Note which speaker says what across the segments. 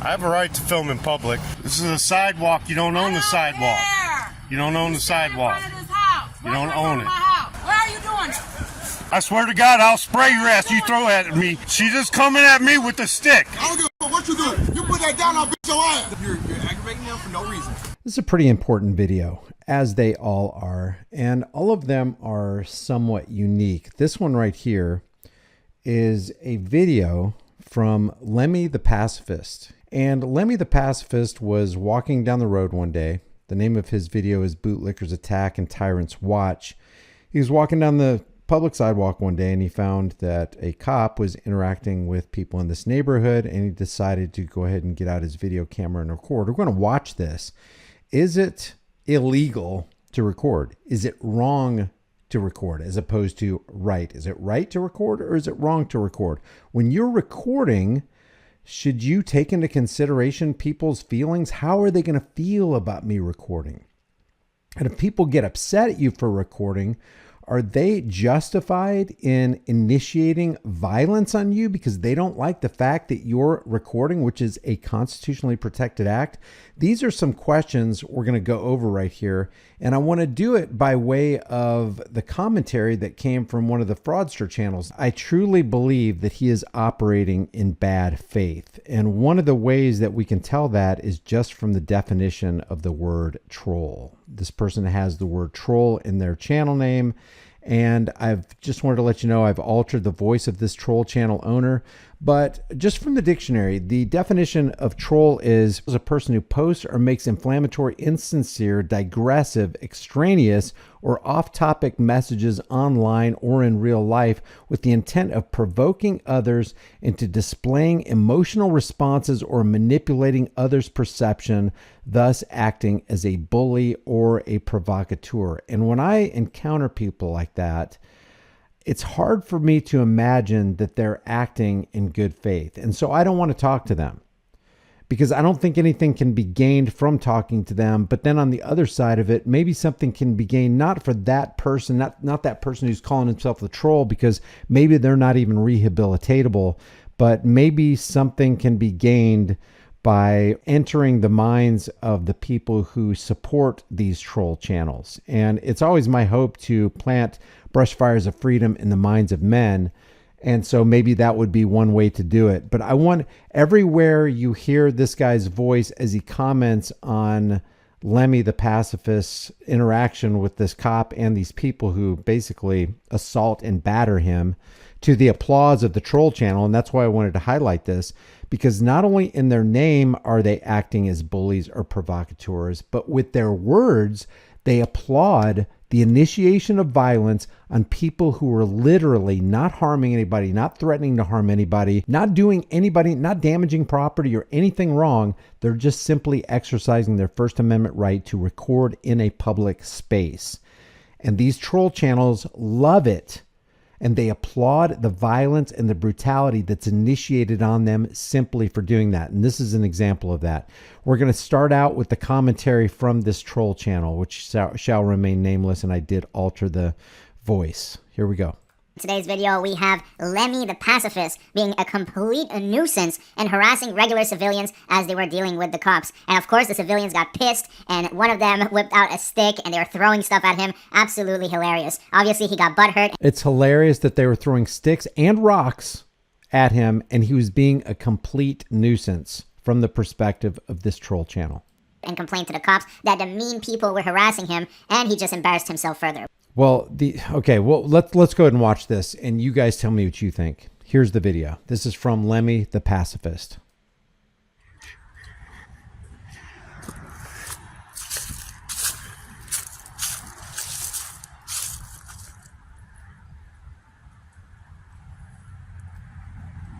Speaker 1: I have a right to film in public. This is a sidewalk. You don't own the sidewalk. You don't own the sidewalk. You don't own it.
Speaker 2: Where are you doing it?
Speaker 1: I swear to God, I'll spray your ass. You throw it at me. She's just coming at me with a stick.
Speaker 3: I don't give a fuck what you do. You put that down, I'll beat your ass. You're aggravating them for no reason.
Speaker 4: This is a pretty important video, as they all are, and all of them are somewhat unique. This one right here is a video from Lemmy the Pacifist. And Lemmy the Pacifist was walking down the road one day. The name of his video is Bootlickers Attack and Tyrants Watch. He was walking down the public sidewalk one day and he found that a cop was interacting with people in this neighborhood, and he decided to go ahead and get out his video camera and record. We're going to watch this. Is it illegal to record? Is it wrong to record as opposed to right? Is it right to record or is it wrong to record? When you're recording, should you take into consideration people's feelings? How are they going to feel about me recording? And if people get upset at you for recording, are they justified in initiating violence on you because they don't like the fact that you're recording, which is a constitutionally protected act? These are some questions we're going to go over right here. And I want to do it by way of the commentary that came from one of the fraudster channels. I truly believe that he is operating in bad faith. And one of the ways that we can tell that is just from the definition of the word troll. This person has the word troll in their channel name. And I've just wanted to let you know I've altered the voice of this troll channel owner. But just from the dictionary, the definition of troll is a person who posts or makes inflammatory, insincere, digressive, extraneous, or off-topic messages online or in real life with the intent of provoking others into displaying emotional responses or manipulating others' perception, thus acting as a bully or a provocateur. And when I encounter people like that, it's hard for me to imagine that they're acting in good faith. And so I don't want to talk to them because I don't think anything can be gained from talking to them. But then on the other side of it, maybe something can be gained, not for that person, not that person who's calling himself the troll, because maybe they're not even rehabilitatable, but maybe something can be gained by entering the minds of the people who support these troll channels. And it's always my hope to plant brush fires of freedom in the minds of men. And so maybe that would be one way to do it. But I want everywhere you hear this guy's voice as he comments on Lemmy the Pacifist's interaction with this cop and these people who basically assault and batter him, to the applause of the troll channel. And that's why I wanted to highlight this, because not only in their name are they acting as bullies or provocateurs, but with their words, they applaud the initiation of violence on people who are literally not harming anybody, not threatening to harm anybody, not doing anybody, not damaging property or anything wrong. They're just simply exercising their First Amendment right to record in a public space. And these troll channels love it. And they applaud the violence and the brutality that's initiated on them simply for doing that. And this is an example of that. We're going to start out with the commentary from this troll channel, which shall remain nameless, and I did alter the voice. Here we go.
Speaker 5: In today's video, we have Lemmy the Pacifist being a complete nuisance and harassing regular civilians as they were dealing with the cops. And of course, the civilians got pissed, and one of them whipped out a stick, and they were throwing stuff at him. Absolutely hilarious. Obviously, he got butthurt.
Speaker 4: It's hilarious that they were throwing sticks and rocks at him, and he was being a complete nuisance from the perspective of this troll channel.
Speaker 5: And complained to the cops that the mean people were harassing him, and he just embarrassed himself further.
Speaker 4: Well, let's go ahead and watch this, and you guys tell me what you think. Here's the video. This is from Lemmy the Pacifist.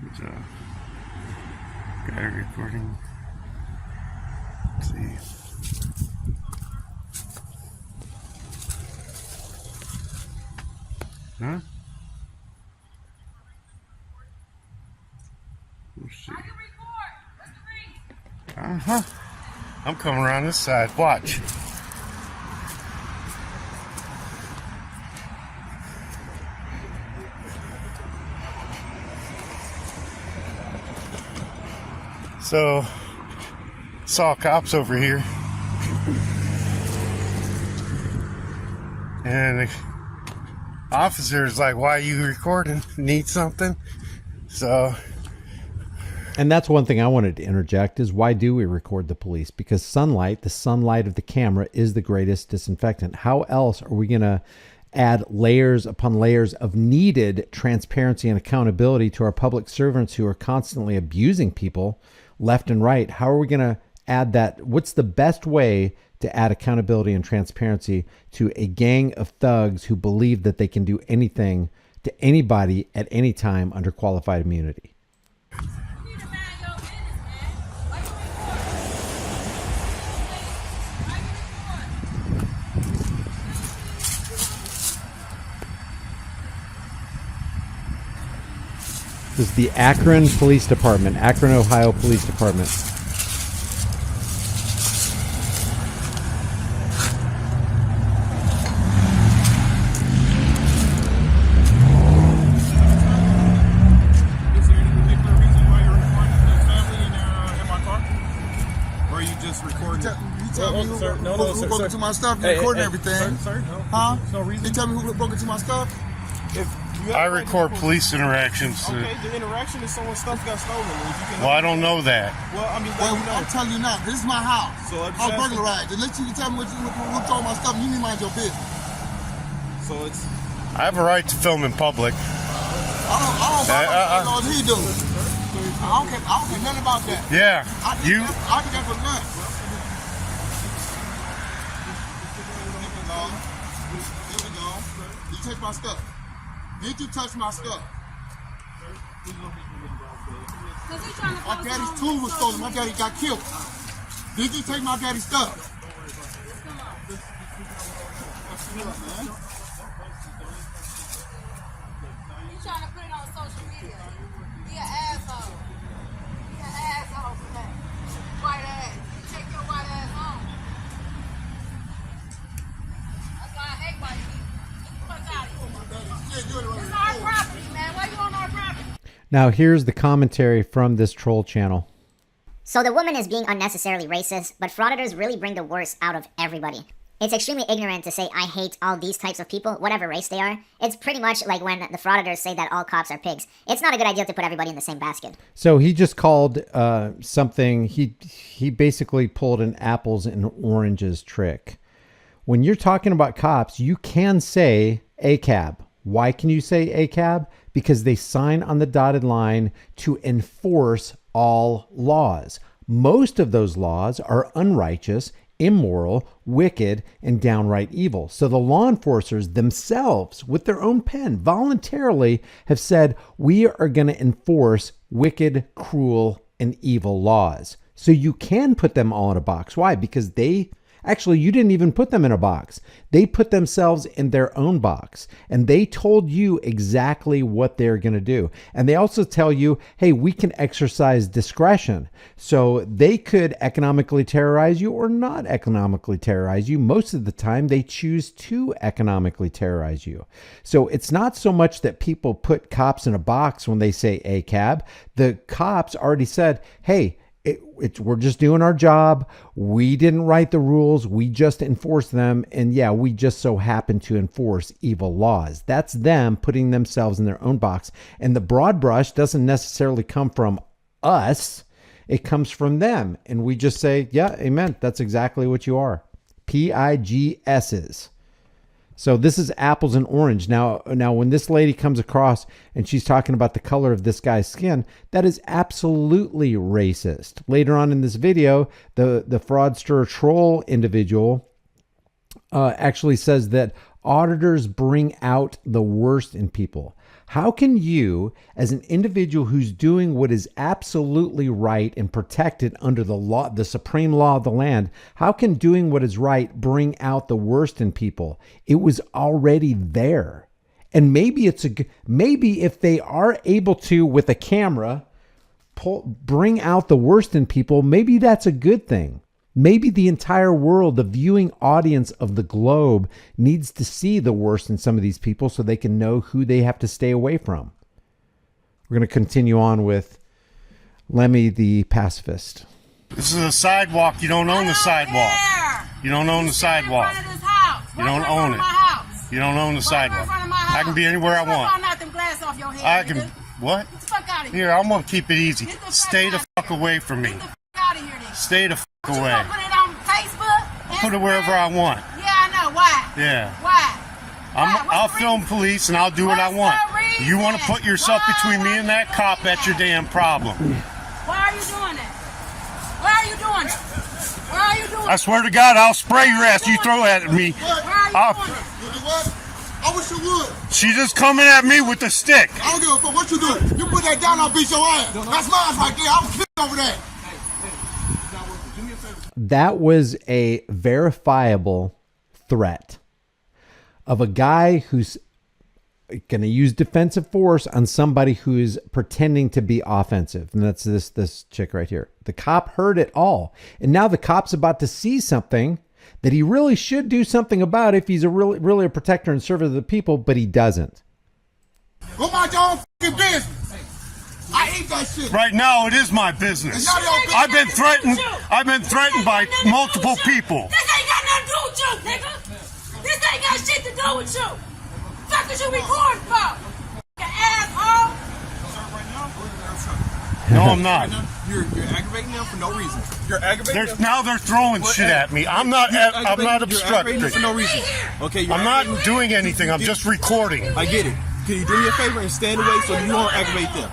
Speaker 1: There's a guy recording. Let's see. Huh? Let's see. Uh-huh. I'm coming around this side. Watch. So Saw cops over here. And the officer's like, why are you recording? Need something? So...
Speaker 4: And that's one thing I wanted to interject is why do we record the police? Because sunlight, the sunlight of the camera is the greatest disinfectant. How else are we going to add layers upon layers of needed transparency and accountability to our public servants who are constantly abusing people left and right? How are we going to add that? What's the best way to add accountability and transparency to a gang of thugs who believe that they can do anything to anybody at any time under qualified immunity? This is the Akron Police Department, Akron, Ohio Police Department.
Speaker 3: Is there any particular reason why you're recording the family in my car? Or are you just recording?
Speaker 2: You tell me who broke into my stuff. You recording everything.
Speaker 3: Sir, no.
Speaker 2: Huh?
Speaker 3: There's no reason.
Speaker 2: You tell me who broke into my stuff.
Speaker 3: If you
Speaker 1: I
Speaker 3: have the right to
Speaker 1: record police interactions.
Speaker 3: Okay, the interaction is someone's stuff got stolen. If you can
Speaker 1: Well, I don't know that.
Speaker 3: Well, I mean,
Speaker 2: Well,
Speaker 3: you know.
Speaker 2: I'm telling you now, this is my house.
Speaker 3: So I'm
Speaker 2: I was
Speaker 3: just asking-
Speaker 2: burglarized. Unless you can tell me who stole my stuff, you need to mind your business.
Speaker 3: So it's.
Speaker 1: I have a right to film in public.
Speaker 2: I don't know what he do. I don't care nothing about that.
Speaker 1: Yeah,
Speaker 2: I did
Speaker 1: you.
Speaker 2: that for lunch. Here we go. You take my stuff. Did you touch my stuff? My daddy's tool was stolen. My daddy got killed. Did you take my daddy's stuff?
Speaker 6: You trying to put it on social media. He an asshole. He an asshole for that. White ass. Take your white ass home. That's why I hate white people. Get the fuck out of here. This is our property, man. Why you on our property?
Speaker 4: Now here's the commentary from this troll channel.
Speaker 5: So the woman is being unnecessarily racist, but frauditors really bring the worst out of everybody. It's extremely ignorant to say, I hate all these types of people, whatever race they are. It's pretty much like when the frauditors say that all cops are pigs. It's not a good idea to put everybody in the same basket.
Speaker 4: So he just called something, he basically pulled an apples and oranges trick. When you're talking about cops, you can say ACAB. Why can you say ACAB? Because they sign on the dotted line to enforce all laws. Most of those laws are unrighteous, immoral, wicked, and downright evil. So the law enforcers themselves, with their own pen, voluntarily have said, we are going to enforce wicked, cruel, and evil laws. So you can put them all in a box. Why? Because actually, you didn't even put them in a box. They put themselves in their own box, and they told you exactly what they're going to do. And they also tell you, hey, we can exercise discretion. So they could economically terrorize you or not economically terrorize you. Most of the time, they choose to economically terrorize you. So it's not so much that people put cops in a box when they say ACAB. The cops already said, hey, we're just doing our job. We didn't write the rules. We just enforce them. And yeah, we just so happen to enforce evil laws. That's them putting themselves in their own box. And the broad brush doesn't necessarily come from us. It comes from them. And we just say, yeah, amen. That's exactly what you are. PIGSs. So this is apples and orange. Now, when this lady comes across and she's talking about the color of this guy's skin, that is absolutely racist. Later on in this video, the fraudster troll individual actually says that auditors bring out the worst in people. How can you, as an individual who's doing what is absolutely right and protected under the law, the supreme law of the land, how can doing what is right bring out the worst in people? It was already there. And maybe maybe if they are able to, with a camera, bring out the worst in people, maybe that's a good thing. Maybe the entire world, the viewing audience of the globe, needs to see the worst in some of these people so they can know who they have to stay away from. We're going to continue on with Lemmy the pacifist.
Speaker 1: This is a sidewalk. You don't own the sidewalk. You don't own the sidewalk. You don't own it. You don't own the sidewalk. I can be anywhere I want. I can. What?
Speaker 6: Get the fuck out of here.
Speaker 1: Here, I'm gonna keep it easy. Stay the fuck away from me.
Speaker 6: Get the fuck out of here then.
Speaker 1: Stay the fuck
Speaker 6: You
Speaker 1: away.
Speaker 6: gonna put it on Facebook?
Speaker 1: Put it wherever I want.
Speaker 6: Yeah, I know. Why?
Speaker 1: Yeah.
Speaker 6: Why?
Speaker 1: I'll film police and I'll do what I want. You want to put yourself between me and that cop? That's your damn problem.
Speaker 6: Why are you doing that? Why are you doing it? Why are you doing
Speaker 1: I swear to God, I'll spray your ass. You throw at me.
Speaker 6: Why are you doing it?
Speaker 2: You know what? I wish you would.
Speaker 1: She's just coming at me with a stick.
Speaker 2: I don't give a fuck what you doing. You put that down, I'll beat your ass. That's mine right there. I'm kidding over that.
Speaker 4: That was a verifiable threat of a guy who's going to use defensive force on somebody who is pretending to be offensive. And that's this chick right here. The cop heard it all. And now the cop's about to see something that he really should do something about if he's really a protector and servant of the people, but he doesn't.
Speaker 2: Go mind your own fucking business. I hate that shit.
Speaker 1: Right now, it is my business. I've been threatened by multiple people.
Speaker 6: This ain't got nothing to do with you, nigga. This ain't got shit to do with you. Fuck is you recording for? You asshole.
Speaker 1: No, I'm not.
Speaker 3: You're aggravating them for no reason. You're aggravating them.
Speaker 1: Now they're throwing shit at me. I'm not obstructing.
Speaker 3: For no reason. Okay,
Speaker 1: I'm not doing anything. I'm just recording.
Speaker 3: I get it. Can you do me a favor and stand away so you don't aggravate them?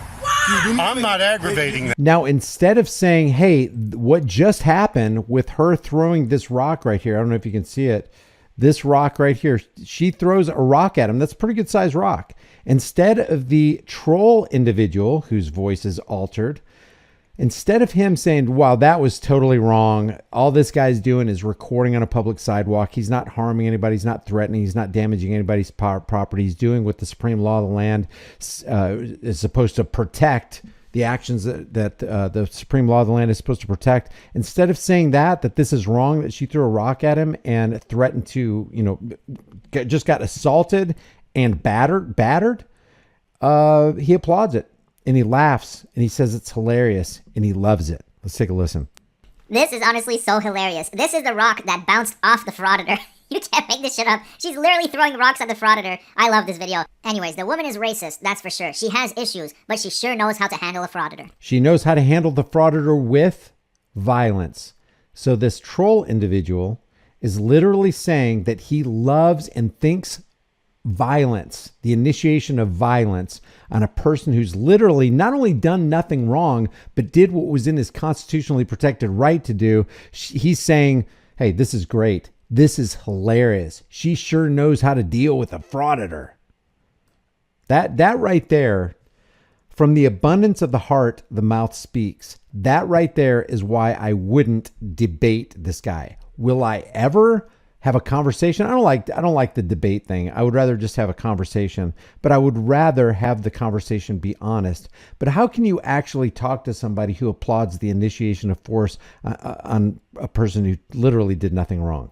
Speaker 1: I'm not aggravating them.
Speaker 4: Now, instead of saying, hey, what just happened with her throwing this rock right here, I don't know if you can see it, this rock right here, she throws a rock at him. That's a pretty good sized rock. Instead of the troll individual whose voice is altered, instead of him saying, wow, that was totally wrong, all this guy's doing is recording on a public sidewalk. He's not harming anybody. He's not threatening. He's not damaging anybody's property. He's doing what the supreme law of the land is supposed to protect, the actions that the supreme law of the land is supposed to protect. Instead of saying that this is wrong, that she threw a rock at him and threatened to, just got assaulted and battered, he applauds it. And he laughs and he says it's hilarious and he loves it. Let's take a listen.
Speaker 5: This is honestly so hilarious. This is the rock that bounced off the frauditor. You can't make this shit up. She's literally throwing rocks at the frauditor. I love this video. Anyways, the woman is racist, that's for sure. She has issues, but she sure knows how to handle a frauditor.
Speaker 4: She knows how to handle the frauditor with violence. So this troll individual is literally saying that he loves and thinks violence, the initiation of violence on a person who's literally not only done nothing wrong, but did what was in his constitutionally protected right to do. He's saying, hey, this is great. This is hilarious. She sure knows how to deal with a frauditor. That right there, from the abundance of the heart, the mouth speaks. That right there is why I wouldn't debate this guy. Will I ever have a conversation? I don't like the debate thing. I would rather just have a conversation, but I would rather have the conversation be honest. But how can you actually talk to somebody who applauds the initiation of force on a person who literally did nothing wrong?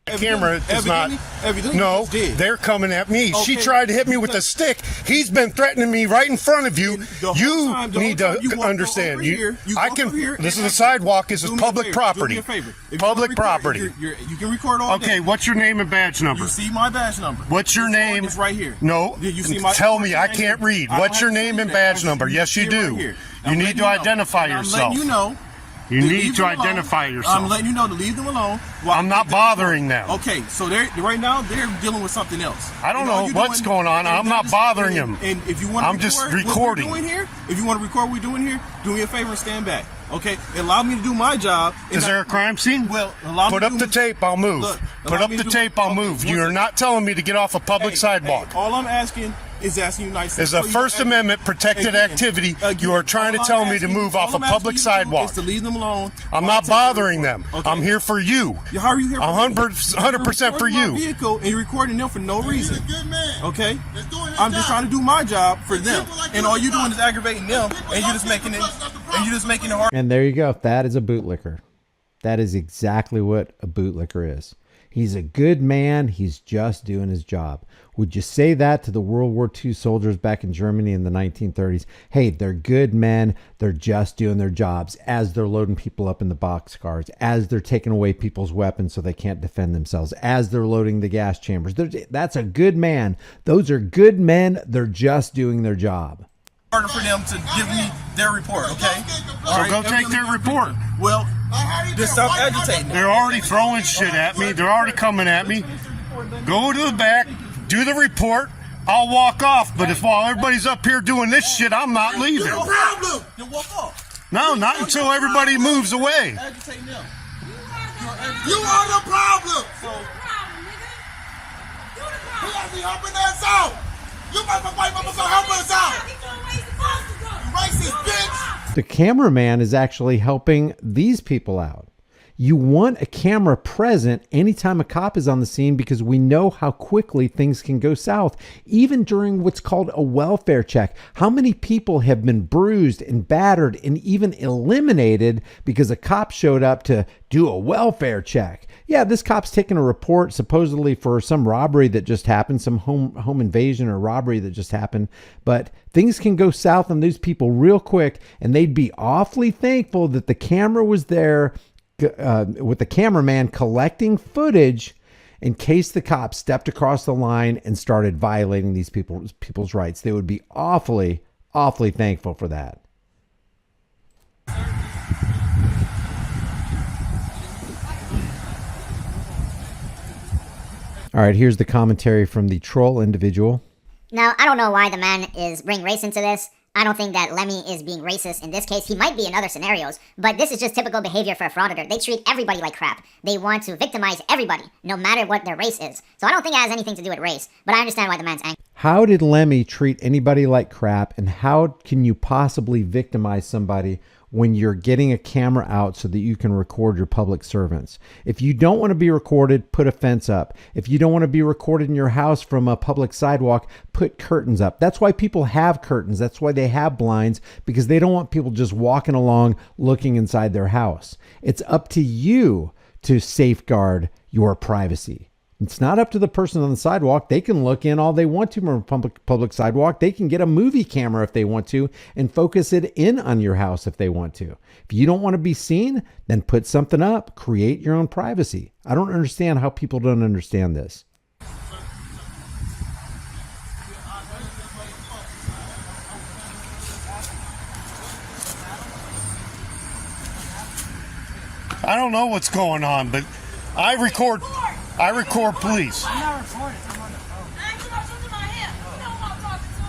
Speaker 1: Camera is not. No, they're coming at me.
Speaker 3: Okay.
Speaker 1: She tried to hit me with a stick. He's been threatening me right in front of you. You need to understand. This is a sidewalk. This is public property. Public property.
Speaker 3: You can record all day.
Speaker 1: Okay, what's your name and badge number?
Speaker 3: You see my badge number.
Speaker 1: What's your name?
Speaker 3: It's right here.
Speaker 1: No.
Speaker 3: You see my,
Speaker 1: tell me. I can't read. What's your name and badge number? Yes, you do. You need to identify yourself.
Speaker 3: I'm letting you know.
Speaker 1: You need to identify yourself.
Speaker 3: I'm letting you know to leave them alone.
Speaker 1: I'm not bothering them.
Speaker 3: Okay, so right now they're dealing with something else.
Speaker 1: I don't know what's going on. I'm not bothering them.
Speaker 3: And if you want to
Speaker 1: just recording.
Speaker 3: What we're doing here, if you want to record what we're doing here, do me a favor and stand back. Okay, allow me to do my job.
Speaker 1: Is there a crime scene?
Speaker 3: Well, allow me
Speaker 1: put up the tape. I'll move. Put up the tape. I'll move. You're not telling me to get off a public sidewalk.
Speaker 3: All I'm asking is asking you nicely.
Speaker 1: It's a First Amendment protected activity. You are trying to tell me to move off a public sidewalk.
Speaker 3: Is to leave them alone.
Speaker 1: I'm not bothering them. I'm here for you.
Speaker 3: How are you here?
Speaker 1: 100% for you.
Speaker 3: Vehicle and you're recording them for no reason. Okay, I'm just trying to do my job for them, and all you're doing is aggravating them, and you're just making it hard.
Speaker 4: And there you go. That is a bootlicker. That is exactly what a bootlicker is. He's a good man. He's just doing his job. Would you say that to the World War II soldiers back in Germany in the 1930s? Hey, they're good men. They're just doing their jobs as they're loading people up in the boxcars, as they're taking away people's weapons so they can't defend themselves, as they're loading the gas chambers. That's a good man. Those are good men. They're just doing their job.
Speaker 7: Harder for them to give me their report, okay?
Speaker 1: So go take their report.
Speaker 7: Well, just stop agitating.
Speaker 1: They're already throwing shit at me. They're already coming at me. Go to the back, do the report. I'll walk off. But if while everybody's up here doing this shit, I'm not leaving.
Speaker 7: No problem. You walk off.
Speaker 1: No, not until everybody moves away.
Speaker 7: Agitating them.
Speaker 2: You are the problem.
Speaker 7: So,
Speaker 2: He has me helping us out. You white motherfucker helping us out. You racist bitch.
Speaker 4: The cameraman is actually helping these people out. You want a camera present anytime a cop is on the scene because we know how quickly things can go south, even during what's called a welfare check. How many people have been bruised and battered and even eliminated because a cop showed up to do a welfare check? Yeah, this cop's taking a report supposedly for some robbery that just happened, some home invasion or robbery that just happened. But things can go south on those people real quick, and they'd be awfully thankful that the camera was there with the cameraman collecting footage in case the cops stepped across the line and started violating these people's rights. They would be awfully, awfully thankful for that. All right, here's the commentary from the troll individual.
Speaker 5: Now, I don't know why the man is bringing race into this. I don't think that Lemmy is being racist in this case. He might be in other scenarios, but this is just typical behavior for a frauditor. They treat everybody like crap. They want to victimize everybody, no matter what their race is. So I don't think it has anything to do with race, but I understand why the man's angry.
Speaker 4: How did Lemmy treat anybody like crap, and how can you possibly victimize somebody when you're getting a camera out so that you can record your public servants? If you don't want to be recorded, put a fence up. If you don't want to be recorded in your house from a public sidewalk, put curtains up. That's why people have curtains. That's why they have blinds, because they don't want people just walking along looking inside their house. It's up to you to safeguard your privacy. It's not up to the person on the sidewalk. They can look in all they want to from a public sidewalk. They can get a movie camera if they want to and focus it in on your house if they want to. If you don't want to be seen, then put something up. Create your own privacy. I don't understand how people don't understand this.
Speaker 1: I don't know what's going on, but I record police.
Speaker 6: I'm not recording. I'm on the phone. I ain't talking to my hip. You know who I'm talking to.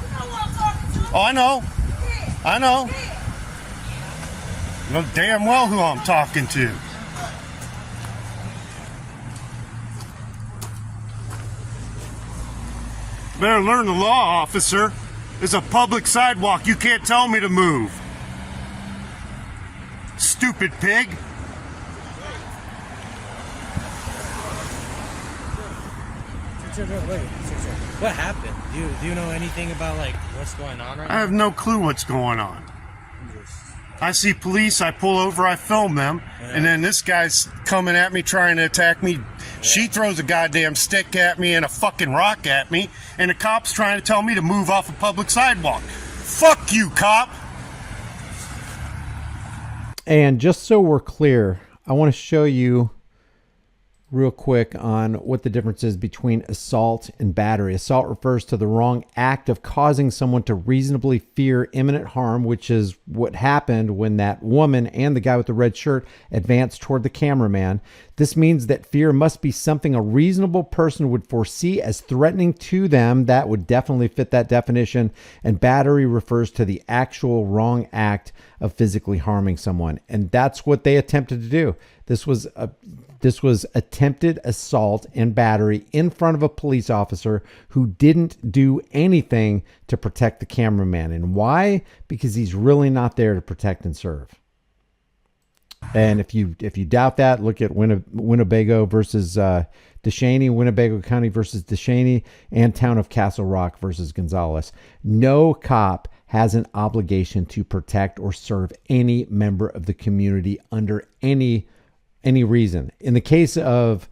Speaker 6: You know who I'm talking to.
Speaker 1: Oh, I know.
Speaker 6: Yeah.
Speaker 1: I know.
Speaker 6: Yeah.
Speaker 1: You know damn well who I'm talking to. Better learn the law, officer. It's a public sidewalk. You can't tell me to move. Stupid pig.
Speaker 8: What happened? Do you know anything about like what's going on right now?
Speaker 1: I have no clue what's going on. I see police, I pull over, I film them, and then this guy's coming at me trying to attack me. She throws a goddamn stick at me and a fucking rock at me, and the cop's trying to tell me to move off a public sidewalk. Fuck you, cop!
Speaker 4: And just so we're clear, I want to show you real quick on what the difference is between assault and battery. Assault refers to the wrong act of causing someone to reasonably fear imminent harm, which is what happened when that woman and the guy with the red shirt advanced toward the cameraman. This means that fear must be something a reasonable person would foresee as threatening to them. That would definitely fit that definition. And battery refers to the actual wrong act of physically harming someone. And that's what they attempted to do. This was attempted assault and battery in front of a police officer who didn't do anything to protect the cameraman. And why? Because he's really not there to protect and serve. And if you doubt that, look at Winnebago versus Descheny, Winnebago County versus Descheny, and Town of Castle Rock versus Gonzales. No cop has an obligation to protect or serve any member of the community under any any reason. In the case of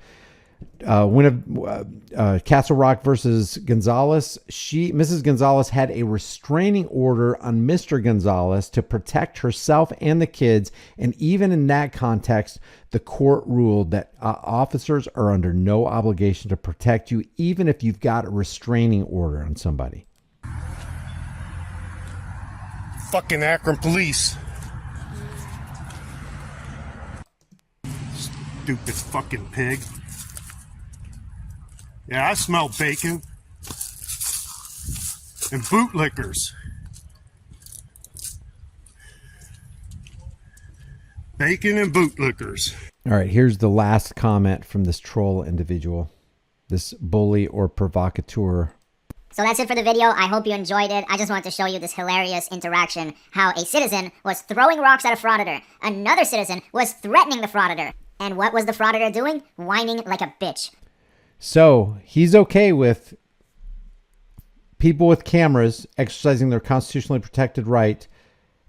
Speaker 4: Castle Rock versus Gonzalez, Mrs. Gonzalez had a restraining order on Mr. Gonzalez to protect herself and the kids. And even in that context, the court ruled that officers are under no obligation to protect you, even if you've got a restraining order on somebody.
Speaker 1: Fucking Akron police. Stupid fucking pig. Yeah, I smell bacon and bootlickers. Bacon and bootlickers.
Speaker 4: All right, here's the last comment from this troll individual, this bully or provocateur.
Speaker 5: So that's it for the video. I hope you enjoyed it. I just wanted to show you this hilarious interaction, how a citizen was throwing rocks at a frauditor. Another citizen was threatening the frauditor. And what was the frauditor doing? Whining like a bitch.
Speaker 4: So he's okay with people with cameras exercising their constitutionally protected right.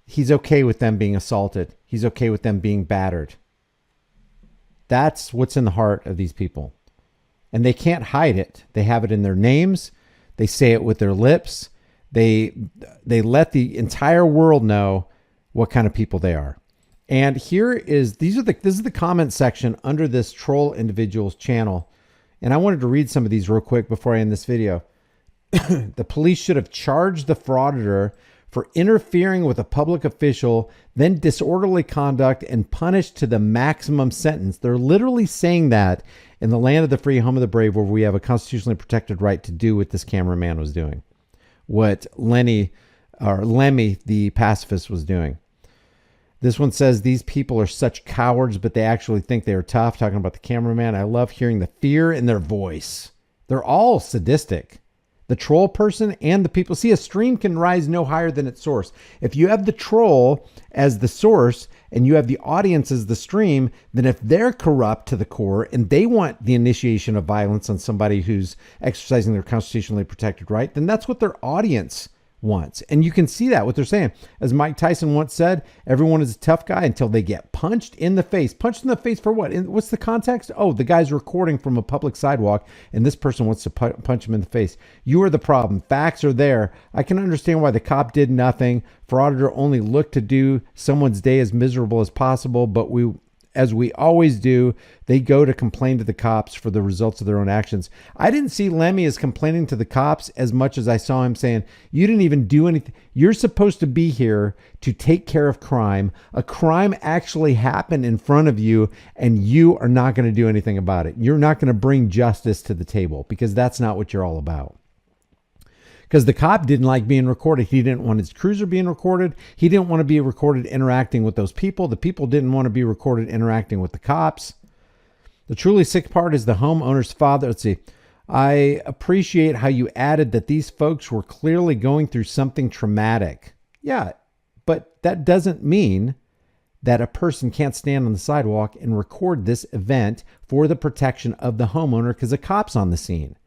Speaker 4: He's okay with them being assaulted. He's okay with them being battered. That's what's in the heart of these people. And they can't hide it. They have it in their names. They say it with their lips. They let the entire world know what kind of people they are. And this is the comment section under this troll individual's channel. And I wanted to read some of these real quick before I end this video. The police should have charged the frauditor for interfering with a public official, then disorderly conduct, and punished to the maximum sentence. They're literally saying that in the land of the free, home of the brave, where we have a constitutionally protected right to do what this cameraman was doing, what Lemmy, the pacifist, was doing. This one says, these people are such cowards, but they actually think they are tough. Talking about the cameraman. I love hearing the fear in their voice. They're all sadistic. The troll person and the people. See, a stream can rise no higher than its source. If you have the troll as the source and you have the audience as the stream, then if they're corrupt to the core and they want the initiation of violence on somebody who's exercising their constitutionally protected right, then that's what their audience wants. And you can see that what they're saying. As Mike Tyson once said, everyone is a tough guy until they get punched in the face. Punched in the face for what? What's the context? Oh, the guy's recording from a public sidewalk and this person wants to punch him in the face. You are the problem. Facts are there. I can understand why the cop did nothing. Frauditor only looked to do someone's day as miserable as possible, but as we always do, they go to complain to the cops for the results of their own actions. I didn't see Lemmy as complaining to the cops as much as I saw him saying, you didn't even do anything. You're supposed to be here to take care of crime. A crime actually happened in front of you, and you are not going to do anything about it. You're not going to bring justice to the table because that's not what you're all about. Because the cop didn't like being recorded. He didn't want his cruiser being recorded. He didn't want to be recorded interacting with those people. The people didn't want to be recorded interacting with the cops. The truly sick part is the homeowner's father. Let's see. I appreciate how you added that these folks were clearly going through something traumatic. Yeah, but that doesn't mean that a person can't stand on the sidewalk and record this event for the protection of the homeowner because a cop's on the scene.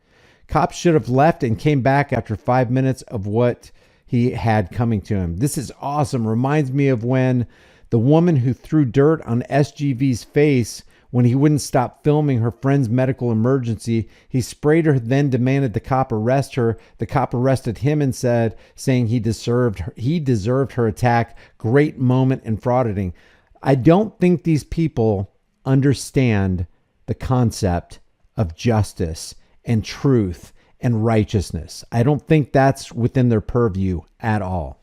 Speaker 4: Cops should have left and came back after 5 minutes of what he had coming to him. This is awesome. Reminds me of when the woman who threw dirt on SGV's face when he wouldn't stop filming her friend's medical emergency. He sprayed her, then demanded the cop arrest her. The cop arrested him and saying he deserved her attack. Great moment in frauditing. I don't think these people understand the concept of justice and truth and righteousness. I don't think that's within their purview at all.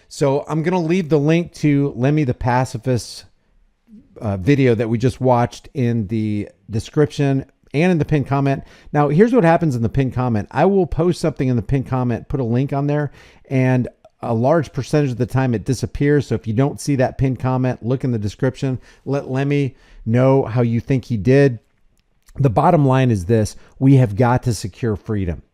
Speaker 4: So I'm going to leave the link to Lemmy the Pacifist video that we just watched in the description and in the pinned comment. Now, here's what happens in the pinned comment. I will post something in the pinned comment, put a link on there, and a large percentage of the time it disappears. So if you don't see that pinned comment, look in the description. Let Lemmy know how you think he did. The bottom line is this: we have got to secure freedom,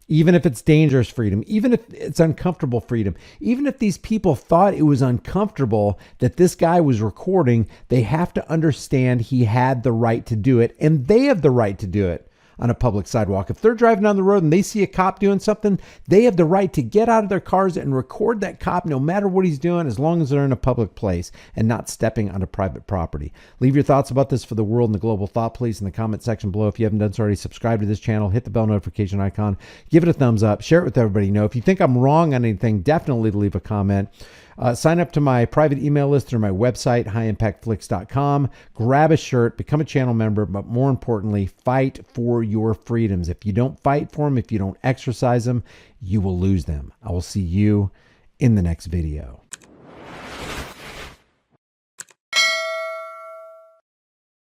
Speaker 4: even if it's dangerous freedom, even if it's uncomfortable freedom, even if these people thought it was uncomfortable that this guy was recording, they have to understand he had the right to do it, and they have the right to do it. on a public sidewalk. If they're driving down the road and they see a cop doing something, they have the right to get out of their cars and record that cop no matter what he's doing, as long as they're in a public place and not stepping onto private property. Leave your thoughts about this for the world and the global thought police in the comment section below. If you haven't done so already, subscribe to this channel, hit the bell notification icon, give it a thumbs up, share it with everybody you know. If you think I'm wrong on anything, definitely leave a comment. Sign up to my private email list through my website, highimpactflix.com. Grab a shirt, become a channel member, but more importantly, fight for your freedoms. If you don't fight for them, if you don't exercise them, you will lose them. I will see you in the next video.